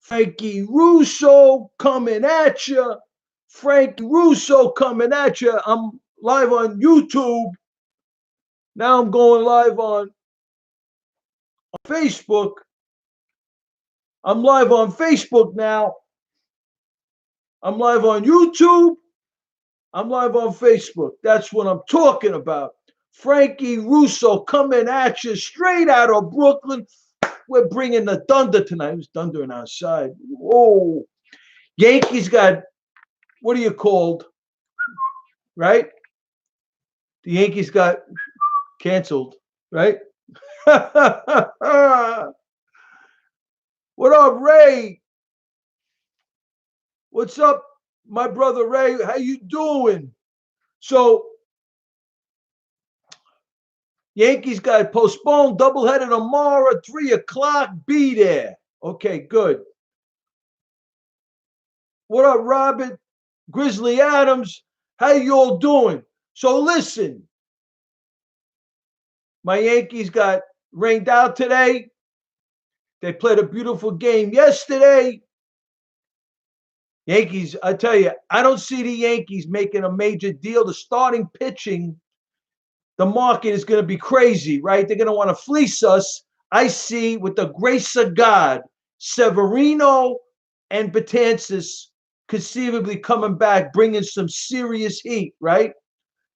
Frankie Russo coming at you. Frankie Russo coming at you. I'm live on YouTube. Now I'm going live on Facebook. I'm live on Facebook now. I'm live on YouTube. I'm live on Facebook. That's what I'm talking about. Frankie Russo coming at you straight out of Brooklyn. We're bringing the thunder tonight. It was thundering outside. Whoa. Yankees got, what are you called? Right? The Yankees got canceled, right? What up, Ray? What's up, my brother Ray? How you doing? So, Yankees got postponed, doubleheader tomorrow, 3 o'clock. Be there. Okay, good. What up, Robert? Grizzly Adams? How you all doing? So listen, my Yankees got rained out today. They played a beautiful game yesterday. Yankees, I tell you, I don't see the Yankees making a major deal. The starting pitching, the market is going to be crazy, right? They're going to want to fleece us. I see, with the grace of God, Severino and Betances conceivably coming back, bringing some serious heat, right?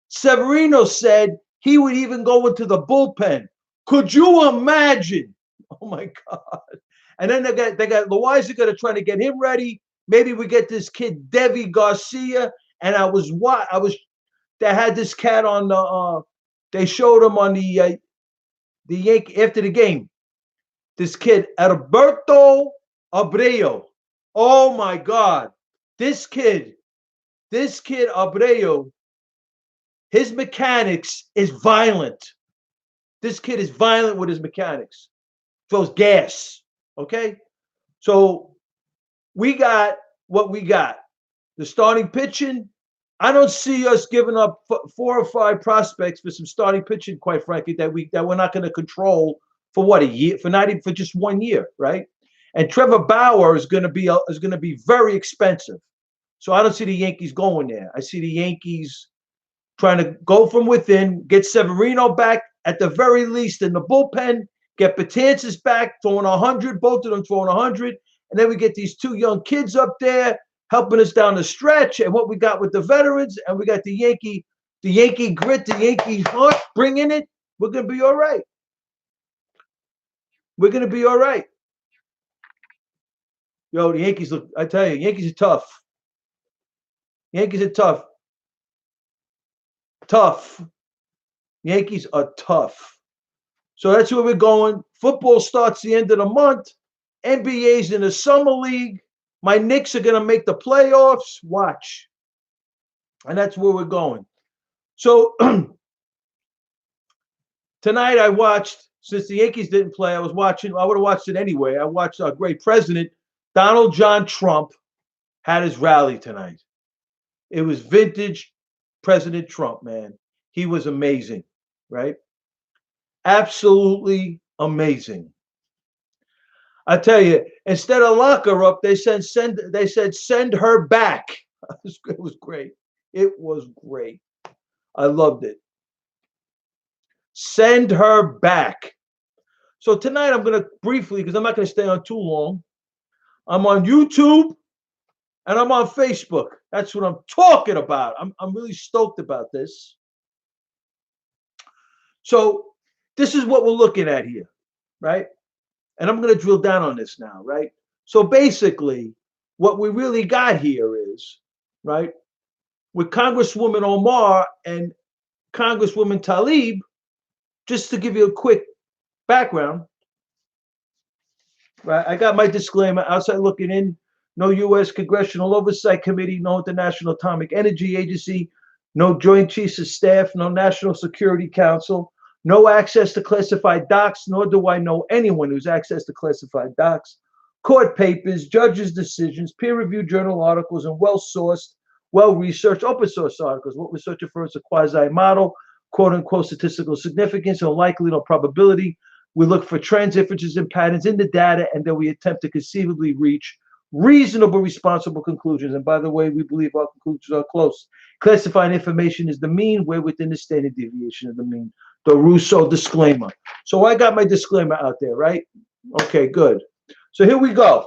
Severino said he would even go into the bullpen. Could you imagine? Oh my God! And then they got Loaiza going to try to get him ready. Maybe we get this kid Devi Garcia. And they had this cat on the. They showed him on the Yankee after the game. This kid Alberto Abreu. Oh my God! This kid Abreu. His mechanics is violent. This kid is violent with his mechanics. Throws gas. Okay? So we got what we got. The starting pitching, I don't see us giving up 4 or 5 prospects for some starting pitching, quite frankly, that we're not going to control for what, a year, for not even for just 1 year, right? And Trevor Bauer is going to be very expensive. So I don't see the Yankees going there. I see the Yankees trying to go from within, get Severino back at the very least in the bullpen, get Betances back, throwing 100, both of them throwing 100, and then we get these 2 young kids up there helping us down the stretch, and what we got with the veterans, and we got the Yankee grit, the Yankee heart bringing it. We're going to be all right. We're going to be all right. Yo, the Yankees look, I tell you, Yankees are tough. Yankees are tough. Tough. Yankees are tough. So that's where we're going. Football starts the end of the month. NBA's in the summer league. My Knicks are going to make the playoffs. Watch. And that's where we're going. So tonight I watched, since the Yankees didn't play, I would have watched it anyway. I watched our great president, Donald John Trump, had his rally tonight. It was vintage President Trump, man. He was amazing, right? Absolutely amazing. I tell you, instead of lock her up, they said send her back. It was great. It was great. I loved it. Send her back. So tonight I'm going to briefly, because I'm not going to stay on too long, I'm on YouTube and I'm on Facebook. That's what I'm talking about. I'm really stoked about this. So this is what we're looking at here, right? And I'm going to drill down on this now, right? So basically, what we really got here is, right, with Congresswoman Omar and Congresswoman Tlaib, just to give you a quick background, right? I got my disclaimer outside looking in. No U.S. Congressional Oversight Committee, no International Atomic Energy Agency, no Joint Chiefs of Staff, no National Security Council, no access to classified docs, nor do I know anyone who's access to classified docs, court papers, judges' decisions, peer-reviewed journal articles, and well-sourced, well-researched open source articles. What we're searching for is a quasi-model, quote-unquote statistical significance or likelihood or probability We look for trends, differences, and patterns in the data, and then we attempt to conceivably reach reasonable, responsible conclusions. And by the way, we believe our conclusions are close. Classified information is the mean. We're within the standard deviation of the mean. The Russo disclaimer. So I got my disclaimer out there, right? Okay, good. So here we go.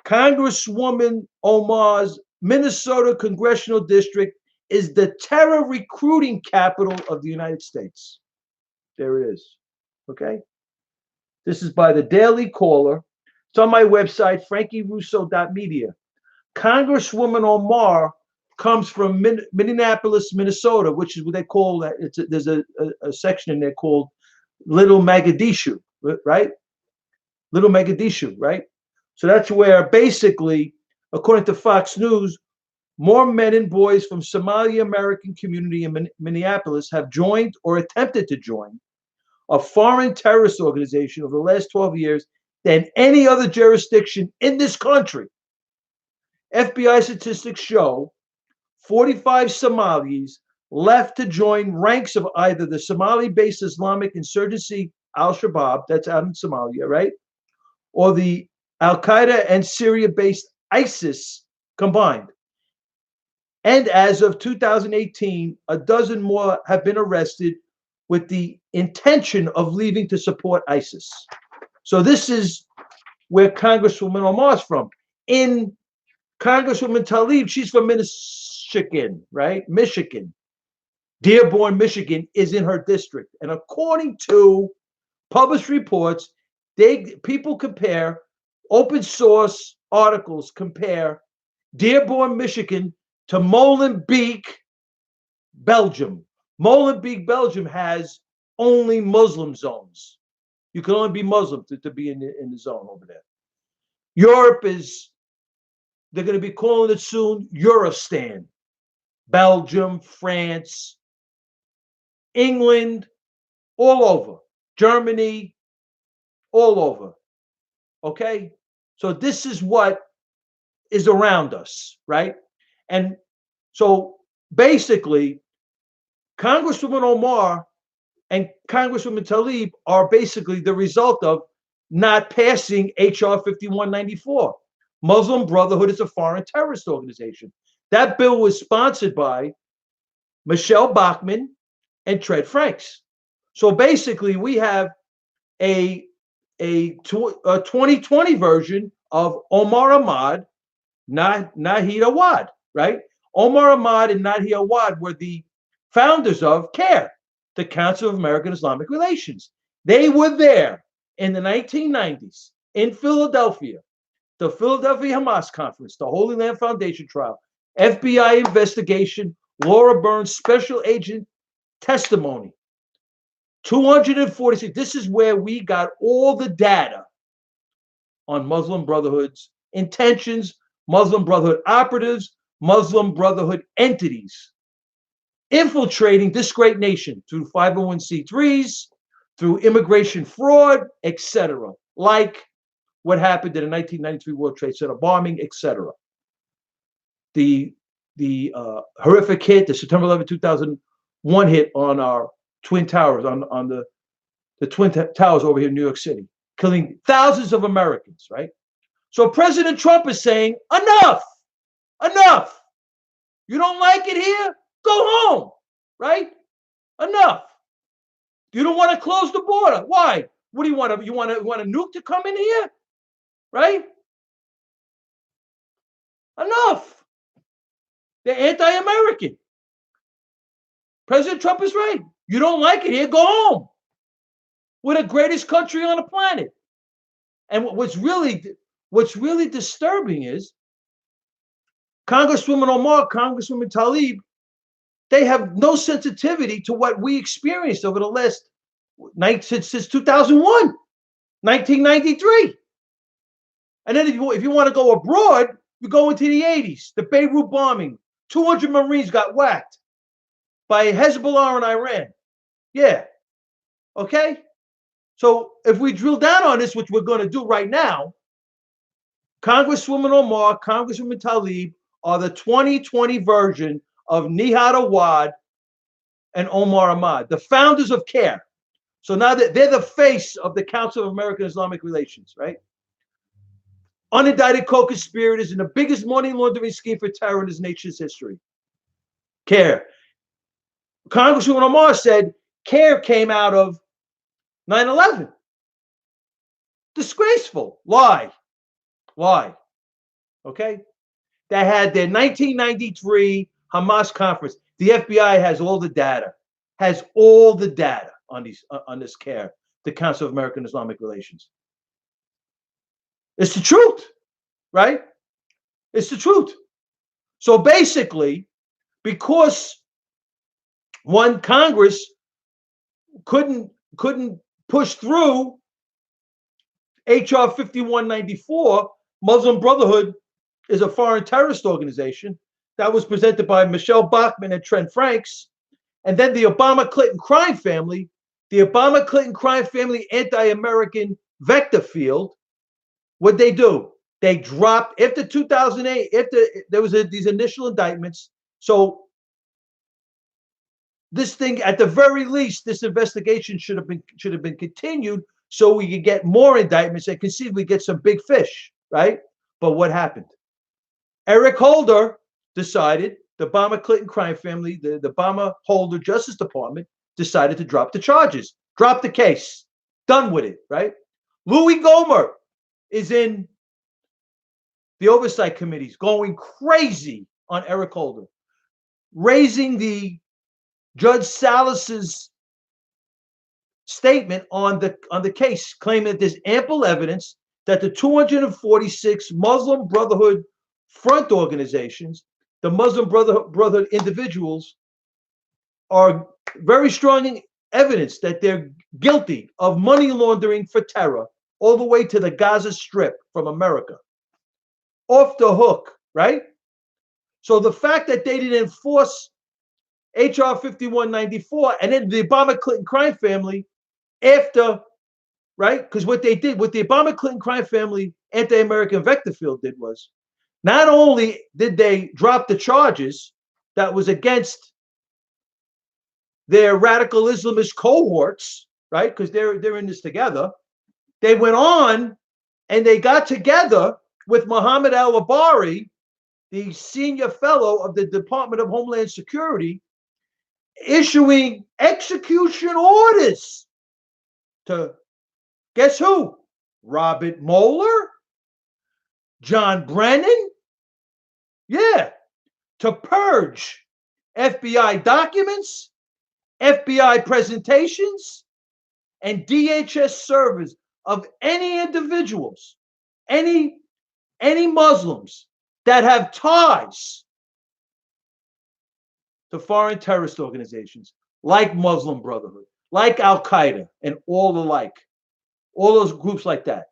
Congresswoman Omar's Minnesota congressional district is the terror recruiting capital of the United States. There it is. Okay. This is by the Daily Caller. It's on my website, frankierusso.media. Congresswoman Omar comes from Minneapolis, Minnesota, which is what they call that. There's a section in there called Little Mogadishu, right? Little Mogadishu, right? So that's where basically, according to Fox News, more men and boys from Somali American community in Minneapolis have joined or attempted to join a foreign terrorist organization over the last 12 years than any other jurisdiction in this country. FBI statistics show 45 Somalis left to join ranks of either the Somali-based Islamic insurgency Al-Shabaab, that's out in Somalia, right? Or the Al-Qaeda and Syria-based ISIS combined. And as of 2018, a dozen more have been arrested with the intention of leaving to support ISIS. So this is where Congresswoman Omar's from. In Congresswoman Tlaib, she's from Michigan, right? Michigan. Dearborn, Michigan is in her district. And according to published reports, people compare, open source articles compare Dearborn, Michigan to Molenbeek, Belgium. Molenbeek, Belgium has only Muslim zones. You can only be Muslim to be in the zone over there. Europe is, they're going to be calling it soon Eurostan. Belgium, France, England, all over. Germany, all over. Okay? So this is what is around us, right? And so basically, Congresswoman Omar and Congresswoman Tlaib are basically the result of not passing H.R. 5194. Muslim Brotherhood is a foreign terrorist organization. That bill was sponsored by Michelle Bachmann and Tread Franks. So basically, we have a 2020 version of Omar Ahmad, Nahid Awad, right? Omar Ahmad and Nahid Awad were the founders of CARE, the Council of American Islamic Relations. They were there in the 1990s in Philadelphia, the Philadelphia Hamas Conference, the Holy Land Foundation trial, FBI investigation, Laura Burns special agent testimony. 246. This is where we got all the data on Muslim Brotherhood's intentions, Muslim Brotherhood operatives, Muslim Brotherhood entities infiltrating this great nation through 501c3s, through immigration fraud, etc., like what happened in the 1993 World Trade Center bombing, etc. The horrific hit, the September 11, 2001 hit on our Twin Towers, on the Twin Towers over here in New York City, killing thousands of Americans, right? So President Trump is saying, enough, enough. You don't like it here? Go home, right? Enough. You don't want to close the border. Why? What do you want? You want a nuke to come in here? Right? Enough. They're anti-American. President Trump is right. You don't like it here? Go home. We're the greatest country on the planet. And what's really disturbing is Congresswoman Omar, Congresswoman Tlaib, they have no sensitivity to what we experienced over the last since 2001, 1993. And then if you want to go abroad, you go into the 80s, the Beirut bombing. 200 Marines got whacked by Hezbollah in Iran. Yeah. Okay? So if we drill down on this, which we're going to do right now, Congresswoman Omar, Congresswoman Tlaib are the 2020 version of Nihad Awad and Omar Ahmad, the founders of CARE. So now that they're the face of the Council of American Islamic Relations, right? Unindicted co-conspirators in the biggest money laundering scheme for terror in this nation's history. CARE. Congresswoman Omar said CARE came out of 9/11. Disgraceful. Lie. Okay? They had their 1993 Hamas conference. The FBI has all the data. On this CARE, the Council of American Islamic Relations. It's the truth, right? It's the truth. So basically, because one Congress couldn't push through HR 5194, Muslim Brotherhood is a foreign terrorist organization that was presented by Michelle Bachmann and Trent Franks. And then the Obama-Clinton crime family, anti-American vector field, what'd they do? They dropped, after 2008, there was these initial indictments. So this thing, at the very least, this investigation should have been continued so we could get more indictments and conceivably get some big fish, right? But what happened? Eric Holder decided, the Obama-Clinton crime family, the Obama-Holder Justice Department decided to drop the charges, drop the case, done with it, right? Louis Gohmert is in the oversight committees going crazy on Eric Holder, raising the Judge Salas's statement on the case, claiming that there's ample evidence that the 246 Muslim Brotherhood front organizations, the Muslim Brotherhood individuals, are very strong evidence that they're guilty of money laundering for terror all the way to the Gaza Strip from America. Off the hook, right? So the fact that they didn't enforce HR 5194 and then the Obama-Clinton crime family after, right? Because what they did, what the Obama-Clinton crime family anti-American vector field did was, not only did they drop the charges that was against their radical Islamist cohorts, right? Because they're in this together. They went on and they got together with Mohammed al-Abari, the senior fellow of the Department of Homeland Security, issuing execution orders to, guess who? Robert Mueller, John Brennan, yeah, to purge FBI documents, FBI presentations, and DHS servers of any individuals, any Muslims that have ties to foreign terrorist organizations like Muslim Brotherhood, like Al-Qaeda, and all the like, all those groups like that.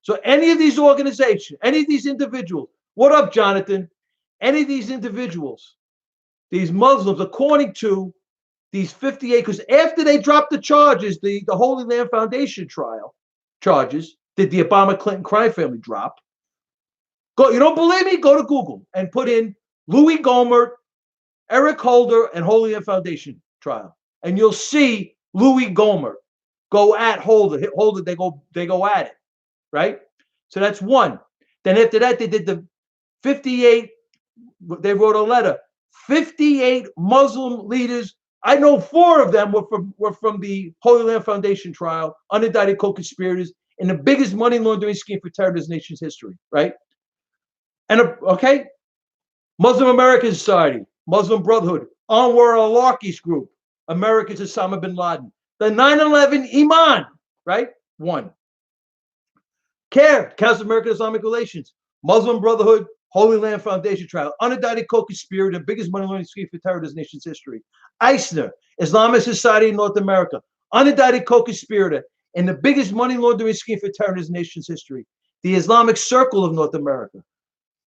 So any of these organizations, any of these individuals, what up, Jonathan? Any of these individuals, these Muslims, according to these 58, because after they dropped the charges, the Holy Land Foundation trial charges, did the Obama-Clinton crime family drop? Go, you don't believe me? Go to Google and put in Louis Gohmert, Eric Holder, and Holy Land Foundation trial, and you'll see Louis Gohmert go at Holder. Holder, they go at it, right? So that's one. Then after that, they did the 58. They wrote a letter. 58 Muslim leaders. I know 4 of them were from the Holy Land Foundation trial, unindicted co-conspirators in the biggest money laundering scheme for terror in this nation's history, right? And okay, Muslim American Society, Muslim Brotherhood, Anwar al-Awlaki's group, America's Osama bin Laden, the 9/11 Iman, right? 1. CARE, Council of American Islamic Relations, Muslim Brotherhood, Holy Land Foundation trial, unindicted co-conspirator, the biggest money laundering scheme for terror in this nation's history. Eisner, Islamic Society in North America, unindicted co-conspirator in the biggest money laundering scheme for terror in this nation's history. The Islamic Circle of North America,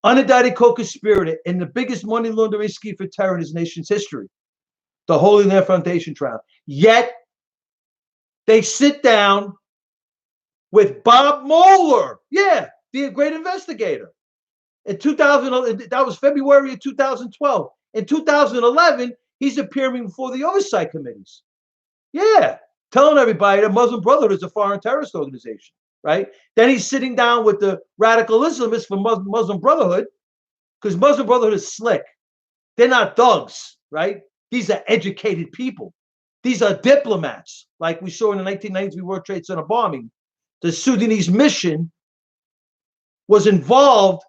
unindicted co-conspirator in the biggest money laundering scheme for terror in this nation's history. The Holy Land Foundation trial. Yet they sit down with Bob Mueller, yeah, the great investigator. In 2000, that was February of 2012. In 2011, he's appearing before the oversight committees. Yeah, telling everybody that Muslim Brotherhood is a foreign terrorist organization, right? Then he's sitting down with the radical Islamists from Muslim Brotherhood, because Muslim Brotherhood is slick. They're not thugs, right? These are educated people. These are diplomats, like we saw in the 1993 World Trade Center bombing. The Sudanese mission was involved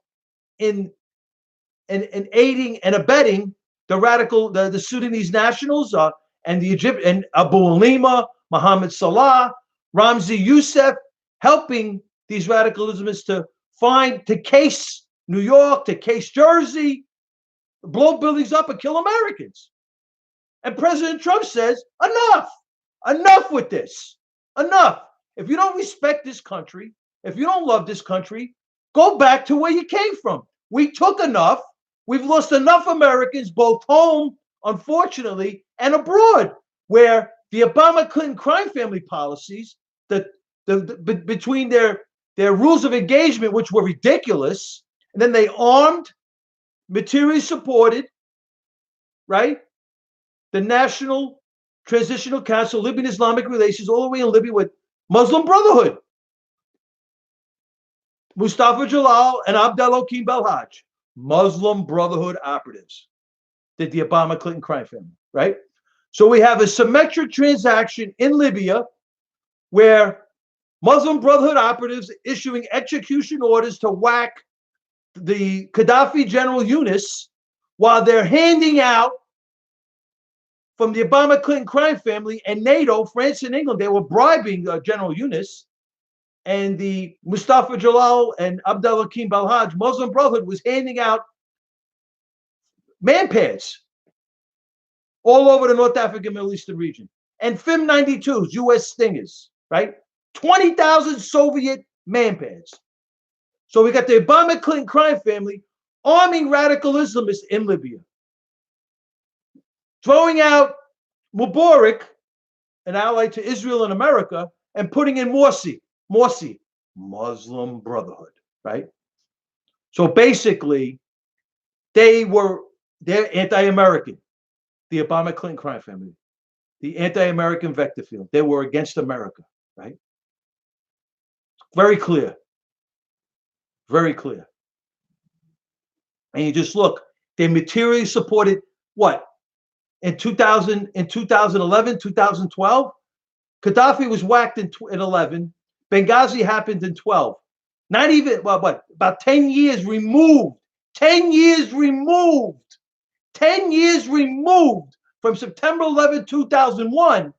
in aiding and abetting the Sudanese nationals and the Egyptian Abu Alima, Mohammed Salah, Ramzi Youssef, helping these radical Islamists to case New York, to case Jersey, blow buildings up and kill Americans. And President Trump says, enough with this, enough. If you don't respect this country, if you don't love this country, go back to where you came from. We took enough. We've lost enough Americans, both home, unfortunately, and abroad, where the Obama-Clinton crime family policies, between their rules of engagement, which were ridiculous, and then they armed, materially supported, right, the National Transitional Council, Libyan Islamic Relations, all the way in Libya with Muslim Brotherhood, Mustafa Jalal and Abdel Hakim Belhaj, Muslim Brotherhood operatives, did the Obama-Clinton crime family, right? So we have a symmetric transaction in Libya where Muslim Brotherhood operatives issuing execution orders to whack the Gaddafi General Yunus, while they're handing out from the Obama-Clinton crime family and NATO, France and England, they were bribing General Yunus, and the Mustafa Jalal and Abdel Hakim Belhaj, Muslim Brotherhood, was handing out man-pads all over the North African, Middle Eastern region. And FIM-92s, U.S. Stingers, right? 20,000 Soviet man-pads. So we got the Obama-Clinton crime family arming radical Islamists in Libya, throwing out Mubarak, an ally to Israel and America, and putting in Morsi, Muslim Brotherhood, right? So basically, they're anti-American, the Obama-Clinton crime family, the anti-American vector field. They were against America, right? Very clear. Very clear. And you just look, they materially supported what? In 2011, 2012, Gaddafi was whacked in 11. Benghazi happened in 12. Not even, what, about 10 years removed. 10 years removed. 10 years removed from September 11, 2001.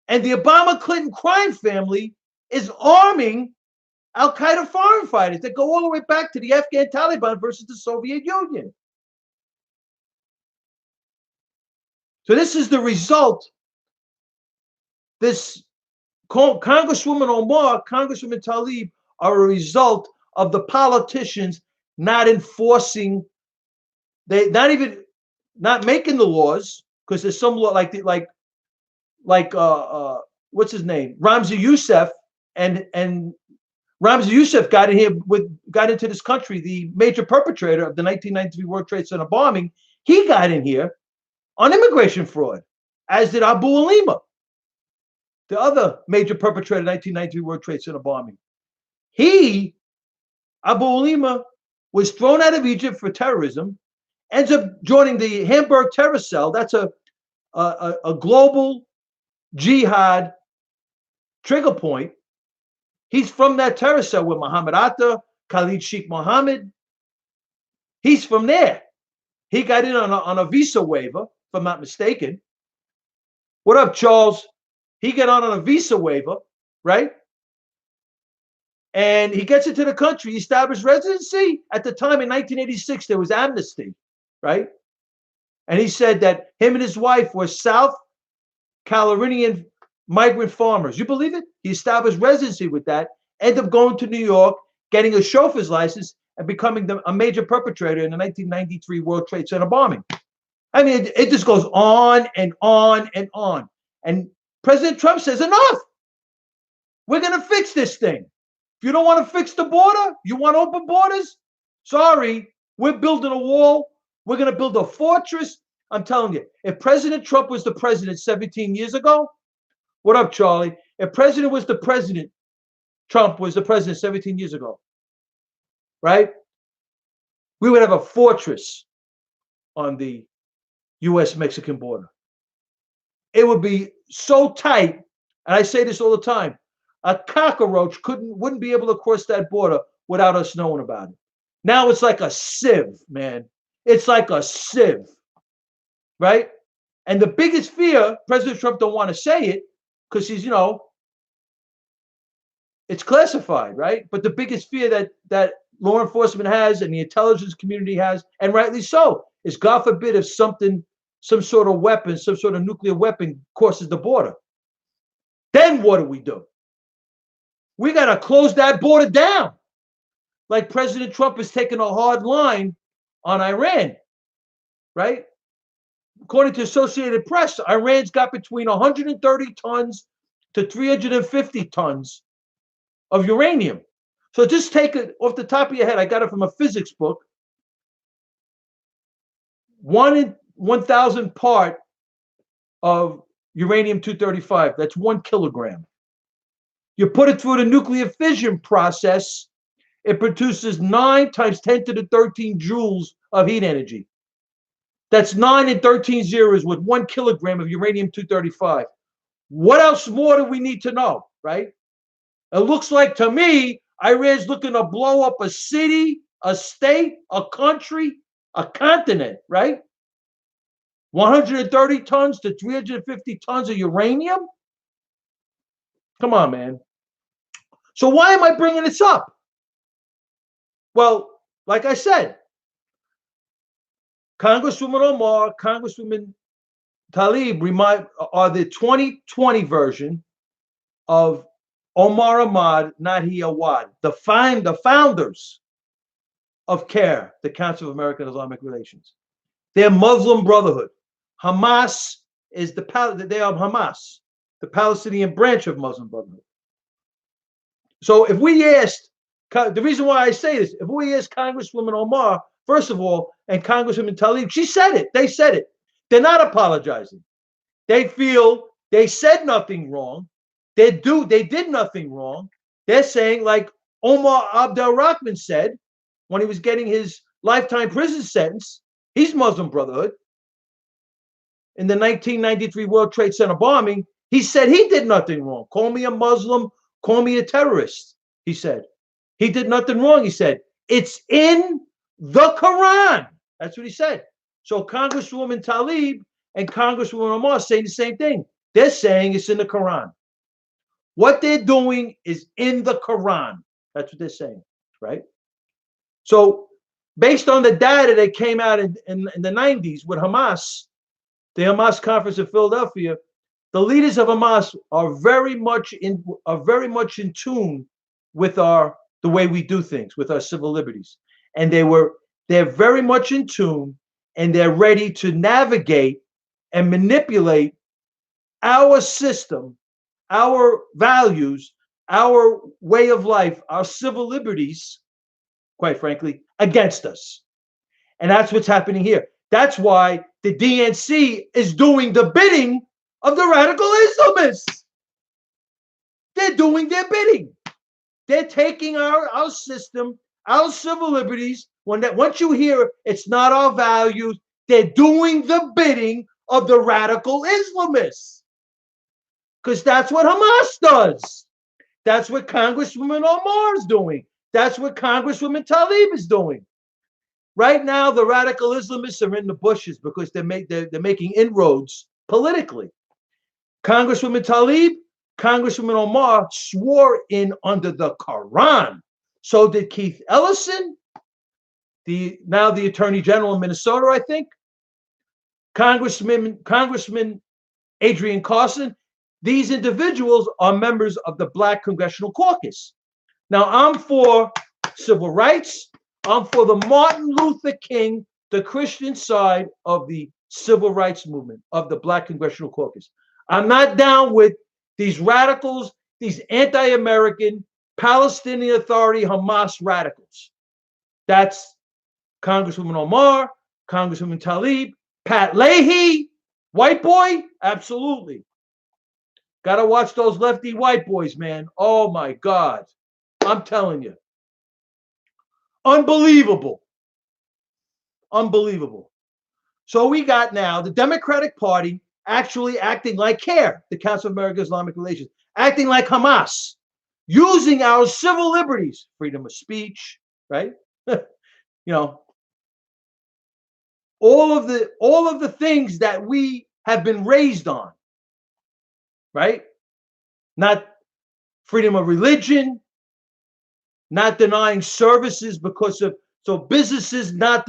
And the Obama-Clinton crime family is arming Al-Qaeda foreign fighters that go all the way back to the Afghan Taliban versus the Soviet Union. So this is the result. This Congresswoman Omar, Congresswoman Tlaib are a result of the politicians not enforcing, not making the laws, because there's some law like what's his name, Ramzi Youssef, and Ramzi Youssef got into this country, the major perpetrator of the 1993 World Trade Center bombing. He got in here on immigration fraud, as did Abu Alima, the other major perpetrator of the 1993 World Trade Center bombing. Abu Alima, was thrown out of Egypt for terrorism, ends up joining the Hamburg terror cell. That's a global jihad trigger point. He's from that terror cell with Mohammed Atta, Khalid Sheikh Mohammed. He's from there. He got in on a visa waiver, if I'm not mistaken. What up, Charles? He got on a visa waiver, right? And he gets into the country, established residency. At the time in 1986, there was amnesty, right? And he said that him and his wife were South Carolinian migrant farmers. You believe it? He established residency with that, ended up going to New York, getting a chauffeur's license, and becoming a major perpetrator in the 1993 World Trade Center bombing. I mean, it just goes on and on and on. And President Trump says, enough. We're going to fix this thing. If you don't want to fix the border, you want open borders? Sorry, we're building a wall. We're going to build a fortress. I'm telling you, if President Trump was the president 17 years ago, What up, Charlie? If President was the president, Trump was the president 17 years ago, right? We would have a fortress on the U.S.-Mexican border. It would be so tight, and I say this all the time, a cockroach wouldn't be able to cross that border without us knowing about it. Now it's like a sieve, man. It's like a sieve, right? And the biggest fear, President Trump don't want to say it because he's, it's classified, right? But the biggest fear that law enforcement has and the intelligence community has, and rightly so, is God forbid if some sort of weapon, some sort of nuclear weapon crosses the border. Then what do? We got to close that border down. Like President Trump is taking a hard line on Iran, right? According to Associated Press, Iran's got between 130 tons to 350 tons of uranium. So just take it off the top of your head. I got it from a physics book. 1 in 1,000 part of uranium-235. That's 1 kilogram. You put it through the nuclear fission process, it produces 9 times 10 to the 13 joules of heat energy. That's 9 and 13 zeros with 1 kilogram of uranium-235. What else more do we need to know, right? It looks like to me, Iran's looking to blow up a city, a state, a country, a continent, right? 130 tons to 350 tons of uranium? Come on, man. So why am I bringing this up? Well, like I said, Congresswoman Omar, Congresswoman Tlaib are the 2020 version of Omar Ahmad Nahi Awad, the founders of CARE, the Council of American Islamic Relations. They're Muslim Brotherhood. Hamas is they are Hamas, the Palestinian branch of Muslim Brotherhood. So if we asked, the reason why I say this, if we asked Congresswoman Omar, first of all, and Congresswoman Tlaib, she said it. They said it. They're not apologizing. They feel they said nothing wrong. They did nothing wrong. They're saying, like Omar Abdel Rahman said when he was getting his lifetime prison sentence, he's Muslim Brotherhood. In the 1993 World Trade Center bombing, he said he did nothing wrong. Call me a Muslim, call me a terrorist, he said. He did nothing wrong, he said. It's in the Quran. That's what he said. So Congresswoman Tlaib and Congresswoman Omar saying the same thing. They're saying it's in the Quran. What they're doing is in the Quran. That's what they're saying, right? So based on the data that came out in the 90s with Hamas, the Hamas conference in Philadelphia, the leaders of Hamas are very much in tune with the way we do things, with our civil liberties. And they're very much in tune, and they're ready to navigate and manipulate our system, our values, our way of life, our civil liberties, quite frankly, against us. And that's what's happening here. That's why the DNC is doing the bidding of the radical Islamists. They're doing their bidding. They're taking our system, our civil liberties. Once you hear it's not our values, they're doing the bidding of the radical Islamists. Because that's what Hamas does. That's what Congresswoman Omar is doing. That's what Congresswoman Tlaib is doing. Right now, the radical Islamists are in the bushes because they're making inroads politically. Congresswoman Tlaib, Congresswoman Omar swore in under the Quran. So did Keith Ellison, now the Attorney General in Minnesota, I think. Congressman Adrian Carson. These individuals are members of the Black Congressional Caucus. Now, I'm for civil rights. I'm for the Martin Luther King, the Christian side of the civil rights movement of the Black Congressional Caucus. I'm not down with these radicals, these anti-American, Palestinian Authority, Hamas radicals. That's Congresswoman Omar, Congresswoman Tlaib, Pat Leahy, white boy, absolutely. Got to watch those lefty white boys, man. Oh my God. I'm telling you. Unbelievable. Unbelievable. So we got now the Democratic Party actually acting like CARE, the Council of American Islamic Relations, acting like Hamas, using our civil liberties, freedom of speech, right? You know, all of the things that we have been raised on, right? Not freedom of religion, not denying services because of businesses not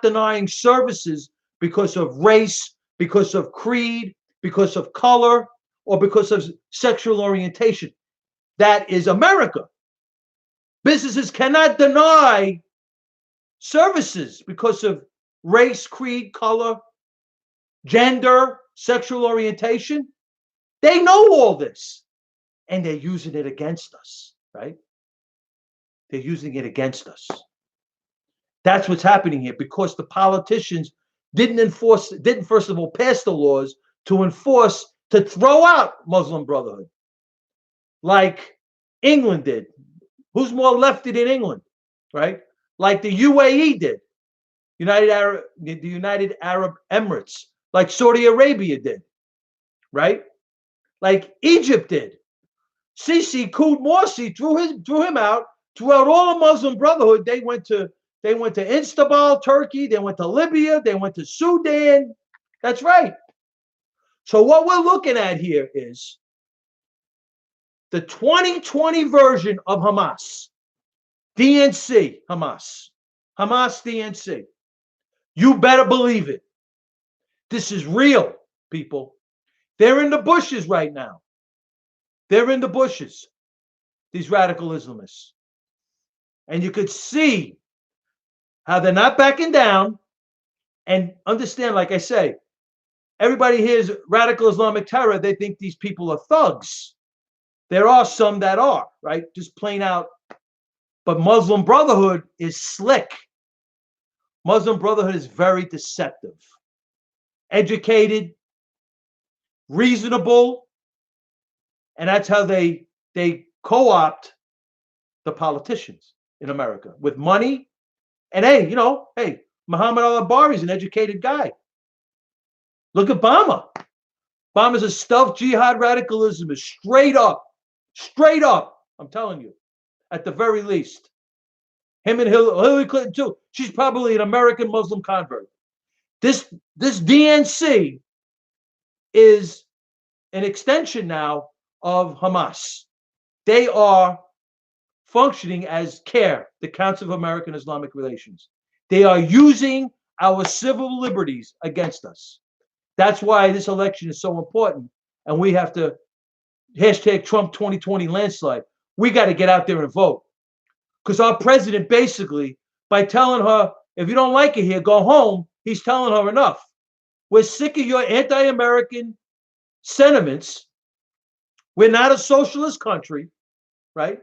denying services because of race, because of creed, because of color, or because of sexual orientation. That is America. Businesses cannot deny services because of race, creed, color, gender, sexual orientation. They know all this, and they're using it against us, right? They're using it against us. That's what's happening here, because the politicians didn't first of all pass the laws to throw out Muslim Brotherhood, like England did. Who's more lefty than England, right? Like the UAE did, the United Arab Emirates, like Saudi Arabia did, right? Like Egypt did. Sisi, Kud Morsi threw him out. Throughout all the Muslim Brotherhood, they went to Istanbul, Turkey. They went to Libya. They went to Sudan. That's right. So what we're looking at here is the 2020 version of Hamas, DNC, Hamas DNC. You better believe it. This is real, people. They're in the bushes right now. They're in the bushes, these radical Islamists. And you could see how they're not backing down. And understand, like I say, everybody hears radical Islamic terror, they think these people are thugs. There are some that are, right? Just plain out. But Muslim Brotherhood is slick. Muslim Brotherhood is very deceptive. Educated, reasonable, and that's how they co-opt the politicians in America with money. And hey, Muhammad al-Abari is an educated guy. Look at Obama. Obama's a stealth jihad radicalism is straight up. I'm telling you, at the very least. Him and Hillary Clinton too. She's probably an American Muslim convert. This DNC is an extension now of Hamas. They are functioning as CARE, the Council of American Islamic Relations. They are using our civil liberties against us. That's why this election is so important. And we have to hashtag Trump 2020 landslide. We got to get out there and vote. Because our president basically, by telling her, if you don't like it here, go home, he's telling her enough. We're sick of your anti-American sentiments. We're not a socialist country, right?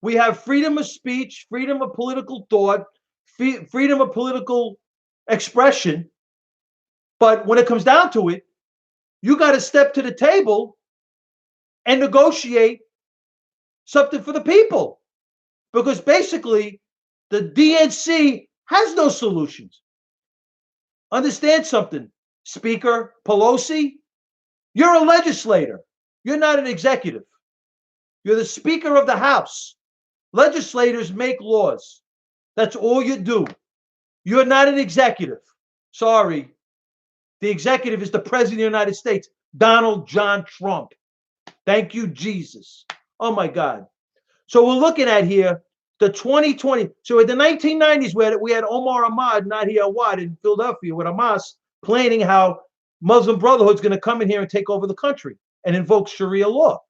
We have freedom of speech, freedom of political thought, freedom of political expression. But when it comes down to it, you got to step to the table and negotiate something for the people. Because basically, the DNC has no solutions. Understand something, Speaker Pelosi? You're a legislator. You're not an executive. You're the Speaker of the House. Legislators make laws. That's all you do. You're not an executive. Sorry. The executive is the President of the United States, Donald John Trump. Thank you, Jesus. Oh, my God. So we're looking at here the 2020. So in the 1990s, where we had Omar Ahmad, Nahi Awad in Philadelphia with Hamas, planning how Muslim Brotherhood's going to come in here and take over the country and invoke Sharia law.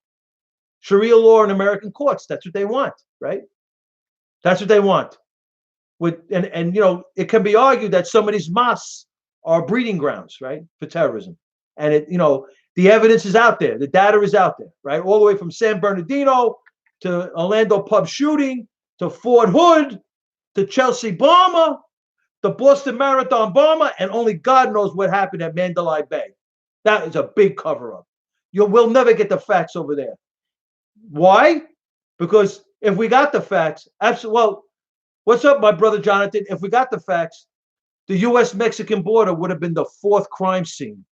Sharia law in American courts. That's what they want, right? That's what they want. And it can be argued that some of these mosques are breeding grounds, right, for terrorism. And the evidence is out there. The data is out there, right? All the way from San Bernardino to Orlando pub shooting, to Fort Hood, to Chelsea bomber, the Boston Marathon bomber, and only God knows what happened at Mandalay Bay. That is a big cover-up. we'll never get the facts over there. Why? Because if we got the facts, absolutely. Well, what's up, my brother Jonathan? If we got the facts, the U.S.-Mexican border would have been the fourth crime scene,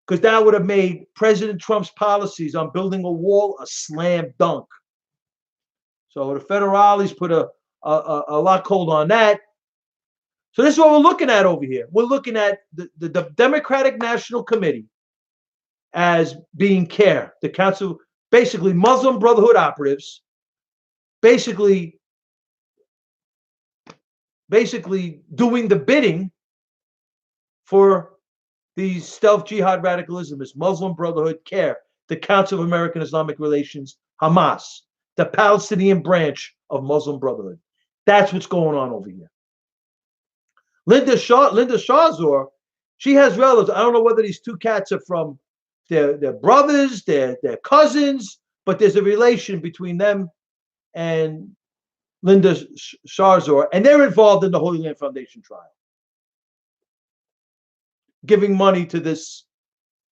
because that would have made President Trump's policies on building a wall a slam dunk. So the federales put a lock hold on that. So this is what we're looking at over here. We're looking at the Democratic National Committee as being CARE, the Council, basically Muslim Brotherhood operatives, basically doing the bidding for these stealth jihad radicalism, Muslim Brotherhood, CARE, the Council of American Islamic Relations, Hamas, the Palestinian branch of Muslim Brotherhood. That's what's going on over here. Linda Shazor, she has relatives. I don't know whether these two cats are from their brothers, their cousins, but there's a relation between them and Linda Shazor, and they're involved in the Holy Land Foundation trial, giving money to this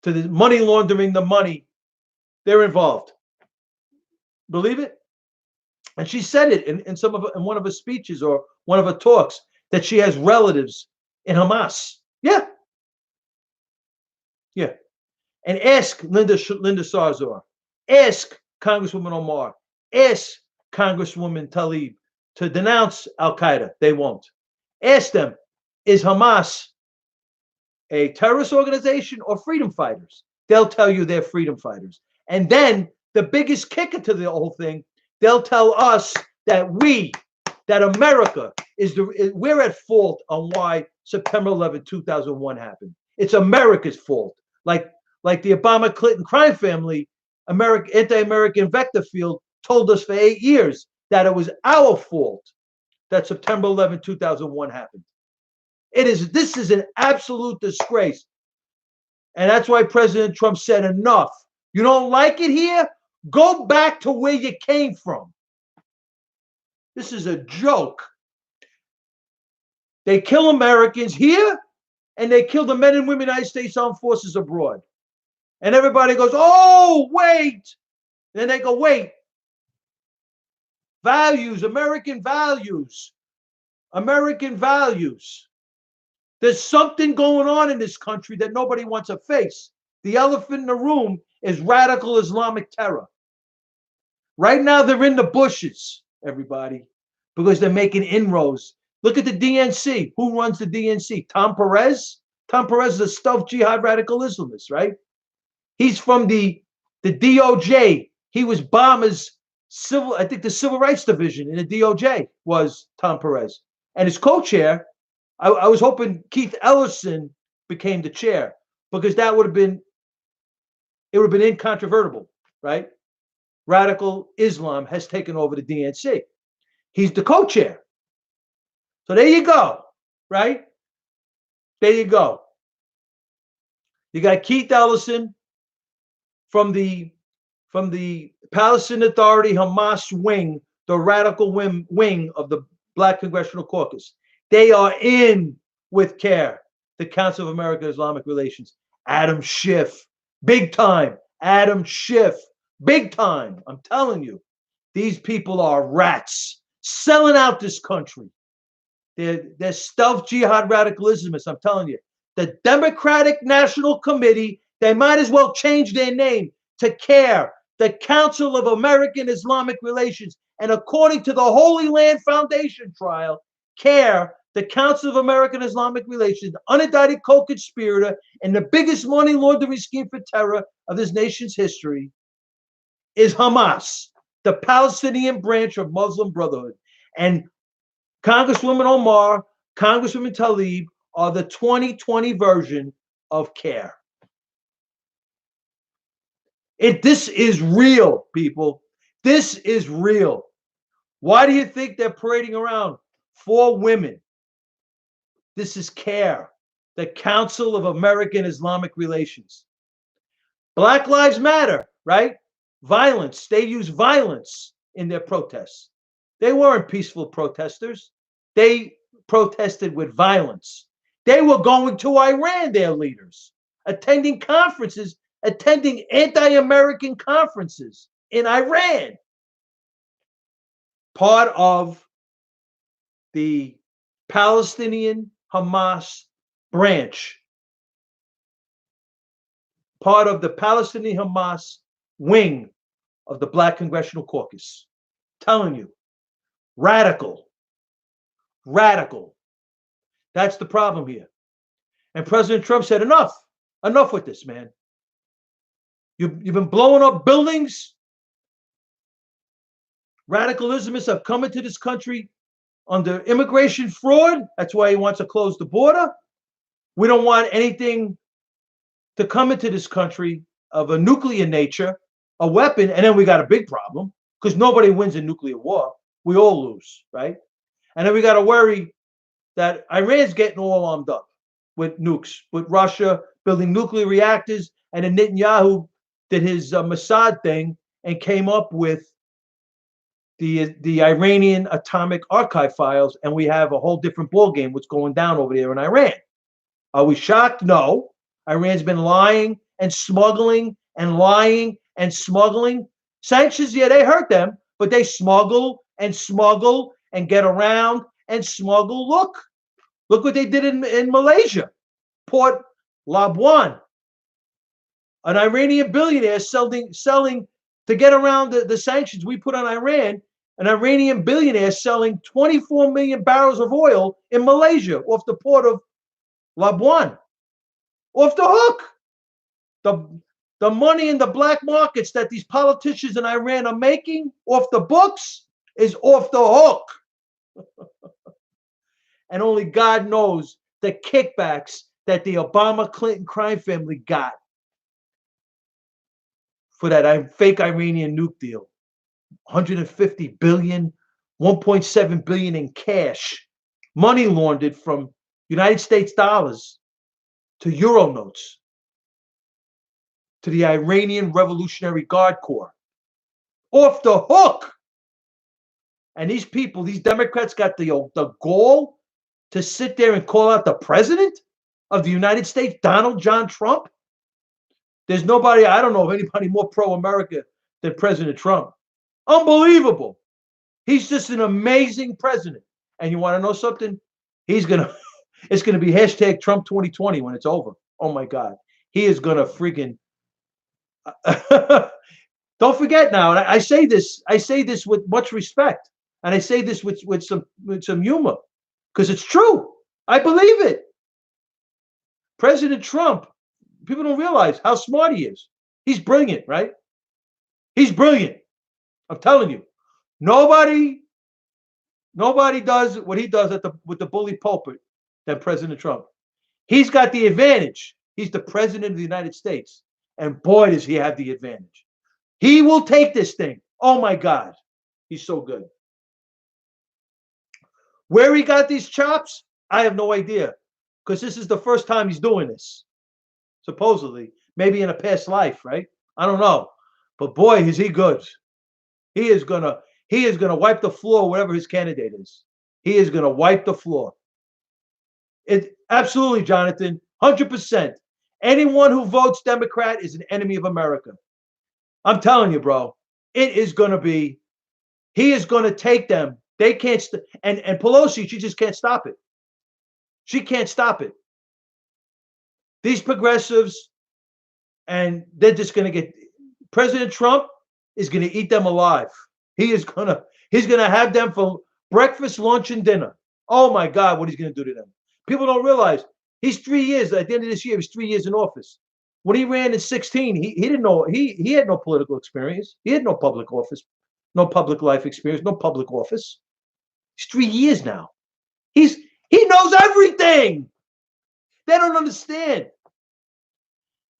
money laundering the money. They're involved. Believe it? And she said it in one of her speeches or one of her talks that she has relatives in Hamas. Yeah. And ask Linda Sarzour, ask Congresswoman Omar, ask Congresswoman Tlaib to denounce Al Qaeda. They won't. Ask them, is Hamas a terrorist organization or freedom fighters? They'll tell you they're freedom fighters. And then the biggest kicker to the whole thing, they'll tell us that America we're at fault on why September 11, 2001 happened. It's America's fault. Like the Obama-Clinton crime family, anti-American vector field told us for 8 years that it was our fault that September 11, 2001 happened. This is an absolute disgrace. And that's why President Trump said enough. You don't like it here? Go back to where you came from. This is a joke. They kill Americans here, and they kill the men and women of the United States Armed Forces abroad. And everybody goes, oh, wait. And then they go, wait. Values, American values. American values. There's something going on in this country that nobody wants to face. The elephant in the room is radical Islamic terror. Right now, they're in the bushes, everybody, because they're making inroads. Look at the DNC. Who runs the DNC? Tom Perez? Tom Perez is a stealth jihad radical Islamist, right? He's from the DOJ. He was Obama's the Civil Rights Division in the DOJ was Tom Perez. And his co-chair, I was hoping Keith Ellison became the chair, because it would have been incontrovertible, right? Radical Islam has taken over the DNC. He's the co-chair. So there you go, right? There you go. You got Keith Ellison from the Palestinian Authority Hamas wing, the radical wing of the Black Congressional Caucus. They are in with CARE, the Council of American Islamic Relations. Adam Schiff, big time. Adam Schiff, big time. I'm telling you, these people are rats selling out this country. They're stealth jihad radicalism. I'm telling you, the Democratic National Committee, they might as well change their name to CARE, the Council of American Islamic Relations. And according to the Holy Land Foundation trial, CARE, the Council of American Islamic Relations, unindicted co-conspirator and the biggest money laundering scheme for terror of this nation's history, is Hamas, the Palestinian branch of Muslim Brotherhood. And Congresswoman Omar, Congresswoman Tlaib are the 2020 version of CARE. This is real, people. This is real. Why do you think they're parading around 4 women? This is CARE, the Council of American Islamic Relations. Black Lives Matter, right? Violence. They use violence in their protests. They weren't peaceful protesters. They protested with violence. They were going to Iran, their leaders, attending conferences attending anti-American conferences in Iran, part of the Palestinian Hamas branch, part of the Palestinian Hamas wing of the Black Congressional Caucus. Telling you, radical. That's the problem here. And President Trump said, enough with this, man. You've been blowing up buildings. Radicalism have come into this country under immigration fraud. That's why he wants to close the border. We don't want anything to come into this country of a nuclear nature, a weapon, and then we got a big problem because nobody wins in nuclear war. We all lose, right? And then we got to worry that Iran's getting all armed up with nukes, with Russia building nuclear reactors, and then Netanyahu did his Mossad thing and came up with the Iranian atomic archive files, and we have a whole different ballgame what's going down over there in Iran. Are we shocked? No. Iran's been lying and smuggling and lying and smuggling. Sanctions, yeah, they hurt them, but they smuggle and get around and smuggle. Look what they did in Malaysia. Port Labuan. An Iranian billionaire selling to get around the sanctions we put on Iran. An Iranian billionaire selling 24 million barrels of oil in Malaysia off the port of Labuan. Off the hook. The money in the black markets that these politicians in Iran are making off the books is off the hook. And only God knows the kickbacks that the Obama-Clinton crime family got for that fake Iranian nuke deal. 150 billion, 1.7 billion in cash, money laundered from United States dollars to euro notes to the Iranian Revolutionary Guard Corps. Off the hook. And these people, these Democrats got the gall to sit there and call out the president of the United States, Donald John Trump. There's nobody, I don't know of anybody more pro-America than President Trump. Unbelievable. He's just an amazing president. And you want to know something? It's going to be hashtag Trump 2020 when it's over. Oh my God. He is going to freaking don't forget now, and I say this with much respect, and I say this with some humor, because it's true. I believe it. President Trump, people don't realize how smart he is. He's brilliant, right? He's brilliant. I'm telling you. Nobody does what he does with the bully pulpit than President Trump. He's got the advantage. He's the president of the United States. And boy, does he have the advantage. He will take this thing. Oh my God. He's so good. Where he got these chops, I have no idea. Because this is the first time he's doing this. Supposedly. Maybe in a past life, right? I don't know. But boy, is he good. He is gonna wipe the floor wherever his candidate is. He is gonna wipe the floor. It absolutely, Jonathan, 100%. Anyone who votes Democrat is an enemy of America. I'm telling you, bro. It is going to be. He is going to take them. They can't. And Pelosi, she just can't stop it. She can't stop it. These progressives, and they're just going to get. President Trump is going to eat them alive. He's going to have them for breakfast, lunch, and dinner. Oh my God, what he's going to do to them. People don't realize. He's 3 years. At the end of this year, he was 3 years in office. When he ran in 2016, he didn't know. He had no political experience. He had no public office, no public life experience, no public office. He's 3 years now. He knows everything. They don't understand.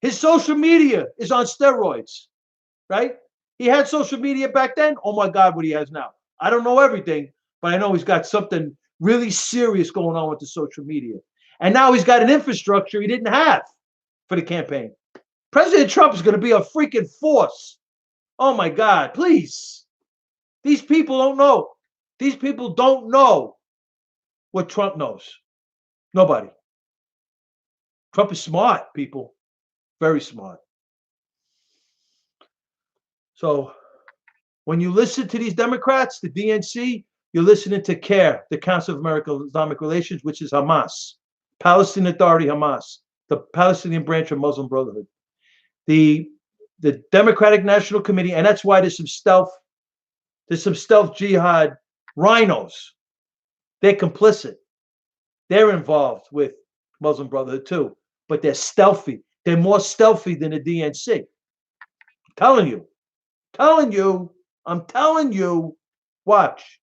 His social media is on steroids, right? He had social media back then. Oh my God, what he has now. I don't know everything, but I know he's got something really serious going on with the social media. And now he's got an infrastructure he didn't have for the campaign. President Trump is going to be a freaking force. Oh my God, please. These people don't know. These people don't know what Trump knows. Nobody. Trump is smart, people. Very smart. So when you listen to these Democrats, the DNC, you're listening to CARE, the Council of American Islamic Relations, which is Hamas, Palestinian Authority, Hamas, the Palestinian branch of Muslim Brotherhood. The Democratic National Committee, and that's why there's some stealth jihad rhinos. They're complicit. They're involved with Muslim Brotherhood too, but they're stealthy. They're more stealthy than the DNC. I'm telling you, watch.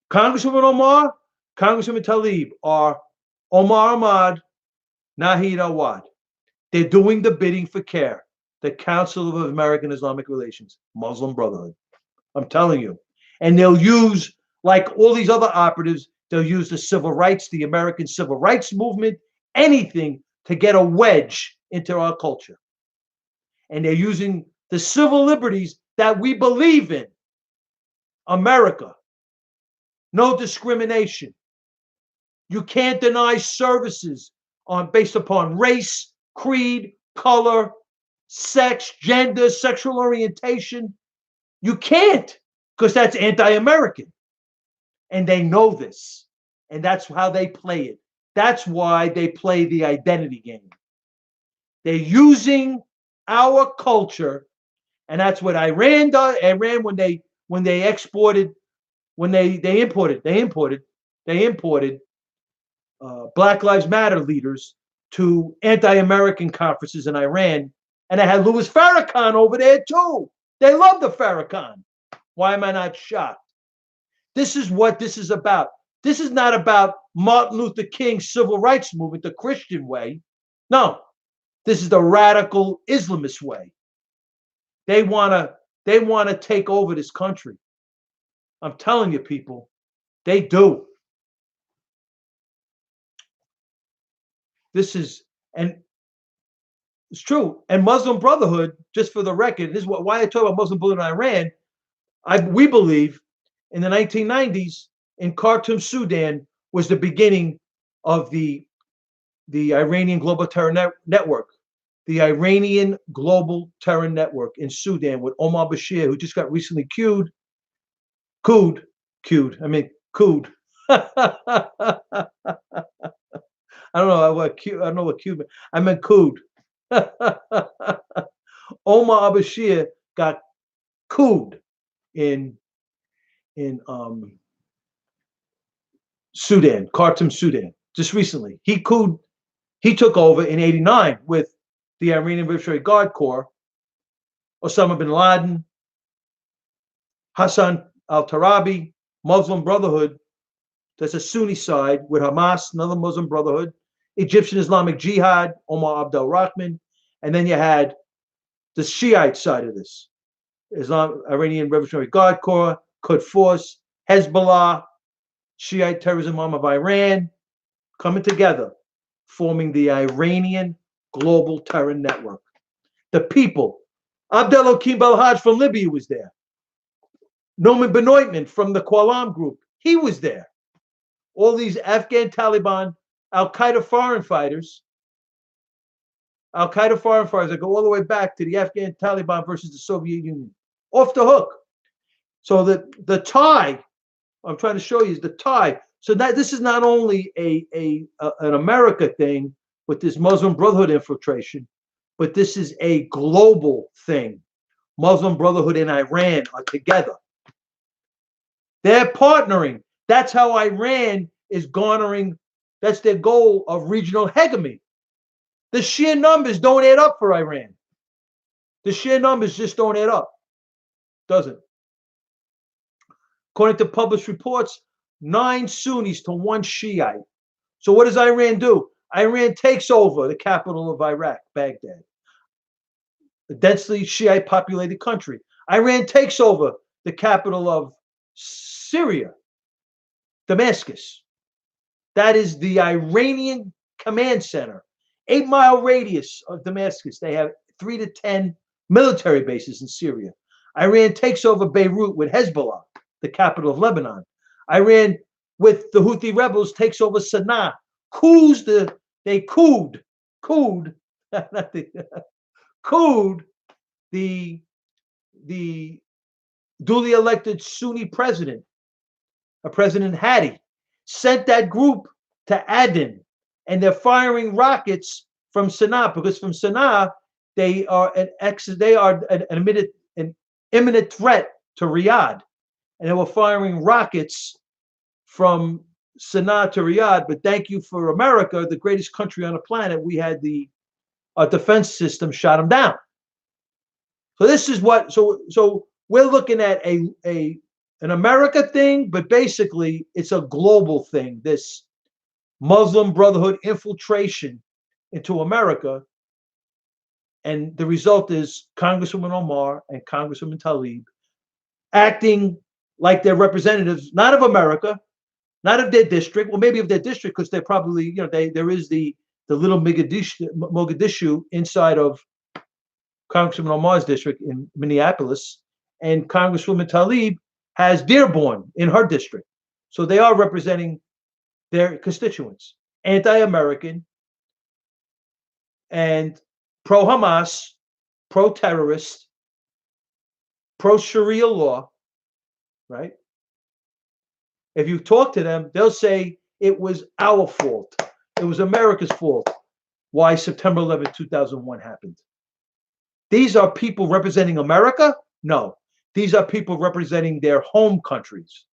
Congresswoman Omar, Congresswoman Tlaib are Omar Ahmad, Nahid Awad. They're doing the bidding for CARE, the Council of American Islamic Relations, Muslim Brotherhood. I'm telling you. And they'll use, like all these other operatives, they'll use the civil rights, the American civil rights movement, anything to get a wedge into our culture. And they're using the civil liberties that we believe in. America. No discrimination. You can't deny services based upon race, creed, color, sex, gender, sexual orientation. You can't, because that's anti-American. And they know this. And that's how they play it. That's why they play the identity game. They're using our culture, and that's what Iran does. Iran, when they imported Black Lives Matter leaders to anti-American conferences in Iran, and they had Louis Farrakhan over there too. They love the Farrakhan. Why am I not shocked? This is what this is about. This is not about Martin Luther King's civil rights movement, the Christian way. No, this is the radical Islamist way. They want to take over this country. I'm telling you, people, they do. This is, and it's true. And Muslim Brotherhood, just for the record, this is why I talk about Muslim Brotherhood in Iran. We believe in the 1990s in Khartoum, Sudan, was the beginning of the Iranian Global Terror Network. The Iranian Global Terror Network in Sudan with Omar Bashir, who just got recently cooed. I don't know what Cuban. I meant cooed. Omar Bashir got cooed in Sudan, Khartoum, Sudan, just recently. He took over in '89 with the Iranian Revolutionary Guard Corps, Osama bin Laden, Hassan al-Tarabi, Muslim Brotherhood. That's a Sunni side with Hamas, another Muslim Brotherhood, Egyptian Islamic Jihad, Omar Abdel Rahman, and then you had the Shiite side of this, Iranian Revolutionary Guard Corps, Quds Force, Hezbollah, Shiite terrorism arm of Iran, coming together, forming the Iranian Global Terror Network. The people, Abdel Hakim Belhaj from Libya was there. Noman Benoitman from the Qalam group, he was there. All these Afghan Taliban, Al-Qaeda foreign fighters that go all the way back to the Afghan Taliban versus the Soviet Union. Off the hook. So the tie, I'm trying to show you, is the tie. So that this is not only an America thing with this Muslim Brotherhood infiltration, but this is a global thing. Muslim Brotherhood and Iran are together. They're partnering. That's how Iran is garnering, that's their goal of regional hegemony. The sheer numbers don't add up for Iran. The sheer numbers just don't add up. Doesn't. According to published reports, 9 Sunnis to 1 Shiite. So what does Iran do? Iran takes over the capital of Iraq, Baghdad, a densely Shiite populated country. Iran takes over the capital of Syria, Damascus. That is the Iranian command center. 8-mile radius of Damascus. They have 3 to 10 military bases in Syria. Iran takes over Beirut with Hezbollah, the capital of Lebanon. Iran, with the Houthi rebels, takes over Sana'a. They cooed the the duly elected Sunni president, President Hadi, sent that group to Aden, and they're firing rockets from Sana'a, because from Sana'a they are an imminent threat to Riyadh, and they were firing rockets from Sana'a to Riyadh. But thank you for America, the greatest country on the planet, we had our defense system shot them down. So this is what. So we're looking at an America thing, but basically it's a global thing. This Muslim Brotherhood infiltration into America, and the result is Congresswoman Omar and Congresswoman Tlaib acting like they're representatives, not of America, not of their district. Well, maybe of their district, because they're probably, there is the little Mogadishu inside of Congresswoman Omar's district in Minneapolis, and Congresswoman Tlaib has Dearborn in her district. So they are representing their constituents, anti-American and pro-Hamas, pro-terrorist, pro-Sharia law, right? If you talk to them, they'll say it was our fault. It was America's fault why September 11th, 2001 happened. These are people representing America? No. These are people representing their home countries.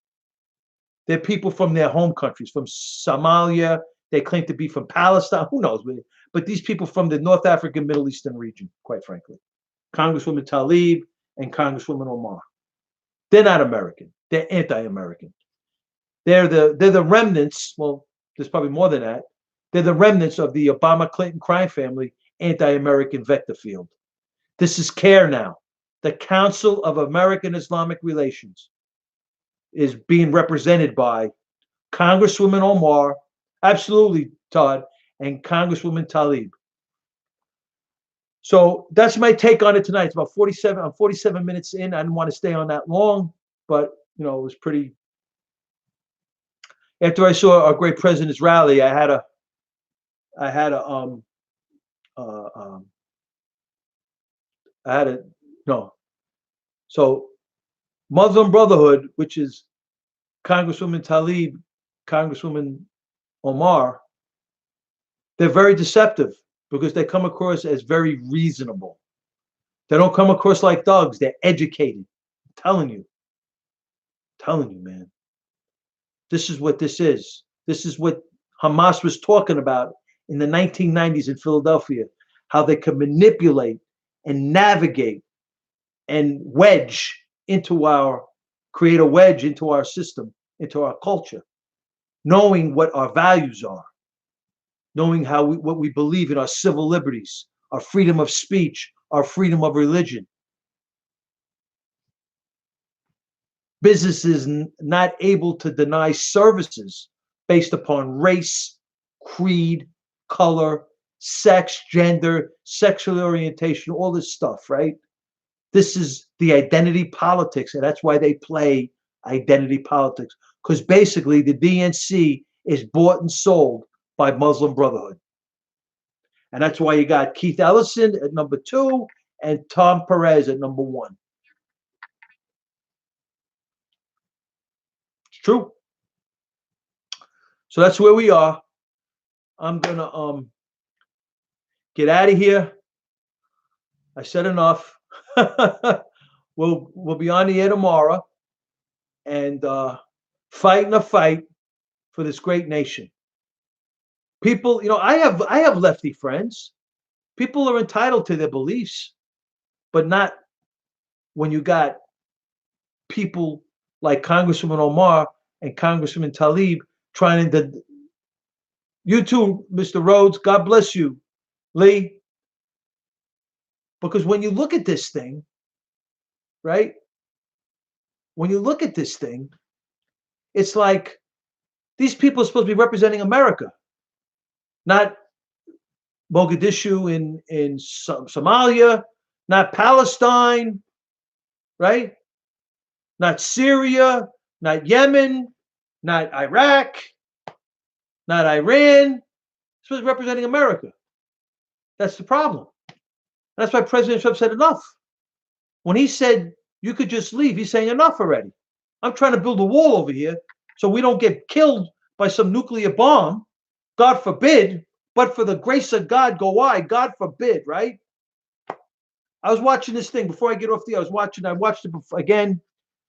They're people from their home countries, from Somalia. They claim to be from Palestine. Who knows? But these people from the North African, Middle Eastern region, quite frankly. Congresswoman Tlaib and Congresswoman Omar. They're not American. They're anti-American. They're the remnants. Well, there's probably more than that. They're the remnants of the Obama-Clinton crime family anti-American vector field. This is CARE now. The Council of American Islamic Relations is being represented by Congresswoman Omar, absolutely, Todd, and Congresswoman Tlaib. So that's my take on it tonight. It's about 47. I'm 47 minutes in. I didn't want to stay on that long, but it was pretty. After I saw our great president's rally, I had a no. So Muslim Brotherhood, which is Congresswoman Tlaib, Congresswoman Omar, they're very deceptive because they come across as very reasonable. They don't come across like thugs. They're educated. I'm telling you, man. This is what this is. This is what Hamas was talking about in the 1990s in Philadelphia, how they could manipulate and navigate and create a wedge into our system, into our culture, knowing what our values are, knowing what we believe in, our civil liberties, our freedom of speech, our freedom of religion. Businesses not able to deny services based upon race, creed, color, sex, gender, sexual orientation, all this stuff, right? This is the identity politics, and that's why they play identity politics, because basically the DNC is bought and sold by Muslim Brotherhood. And that's why you got Keith Ellison at number 2 and Tom Perez at number 1. It's true. So that's where we are. I'm gonna get out of here. I said enough. We'll be on the air tomorrow and fighting a fight for this great nation. People, I have lefty friends. People are entitled to their beliefs, but not when you got people like Congresswoman Omar and Congresswoman Tlaib trying to. You too, Mr. Rhodes. God bless you, Lee. Because when you look at this thing, right? When you look at this thing, it's like these people are supposed to be representing America, not Mogadishu in Somalia, not Palestine, right? Not Syria, not Yemen, not Iraq, not Iran. It's supposed to be representing America. That's the problem. That's why President Trump said enough. When he said you could just leave, he's saying enough already. I'm trying to build a wall over here so we don't get killed by some nuclear bomb. God forbid. But for the grace of God, go I. God forbid, right? I was watching this thing before I get off the. I watched it before, again.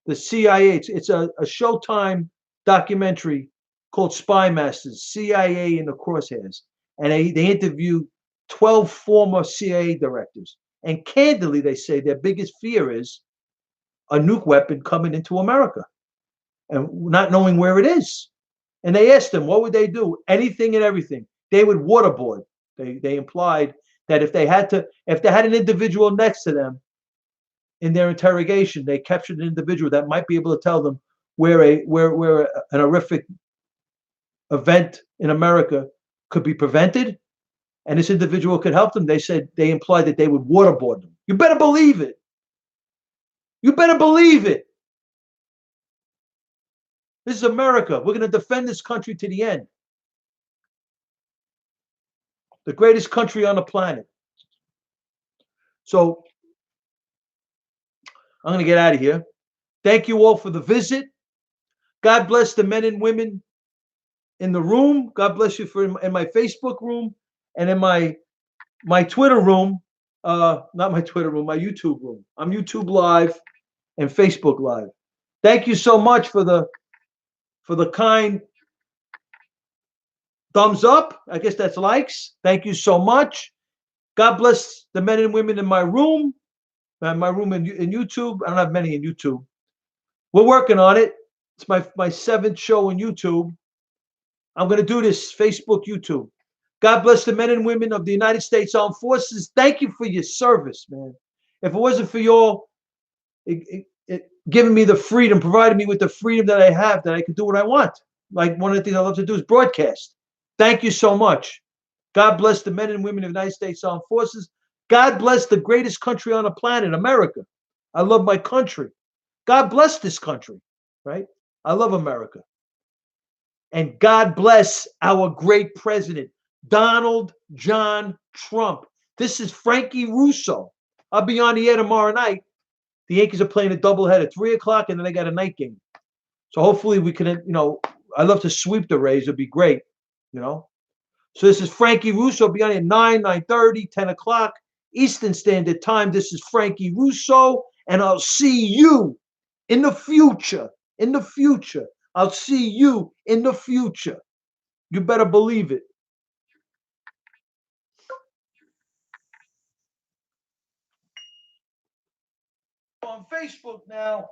The CIA. It's a Showtime documentary called Spy Masters. CIA in the crosshairs, and they interview 12 former CIA directors. And candidly, they say their biggest fear is a nuke weapon coming into America and not knowing where it is. And they asked them, what would they do? Anything and everything. They would waterboard. They implied that if they had an individual next to them in their interrogation, they captured an individual that might be able to tell them where an horrific event in America could be prevented, and this individual could help them. They implied that they would waterboard them. You better believe it. You better believe it. This is America. We're going to defend this country to the end. The greatest country on the planet. So I'm going to get out of here. Thank you all for the visit. God bless the men and women in the room. God bless you for in my Facebook room and in my Twitter room. Not my Twitter room, my YouTube room. I'm YouTube Live and Facebook Live. Thank you so much for the kind thumbs up. I guess that's likes. Thank you so much. God bless the men and women in my room. My room in YouTube. I don't have many in YouTube. We're working on it. It's my 7th show in YouTube. I'm going to do this Facebook, YouTube. God bless the men and women of the United States Armed Forces. Thank you for your service, man. If it wasn't for y'all giving me the freedom, providing me with the freedom that I have, that I can do what I want. Like one of the things I love to do is broadcast. Thank you so much. God bless the men and women of the United States Armed Forces. God bless the greatest country on the planet, America. I love my country. God bless this country, right? I love America. And God bless our great president, Donald John Trump. This is Frankie Russo. I'll be on the air tomorrow night. The Yankees are playing a doubleheader at 3 o'clock, and then they got a night game. So hopefully we can, I'd love to sweep the Rays. It'd be great, So this is Frankie Russo. I'll be on at 9, 9:30, 10 o'clock Eastern Standard Time. This is Frankie Russo, and I'll see you in the future. In the future. I'll see you in the future. You better believe it. On Facebook now.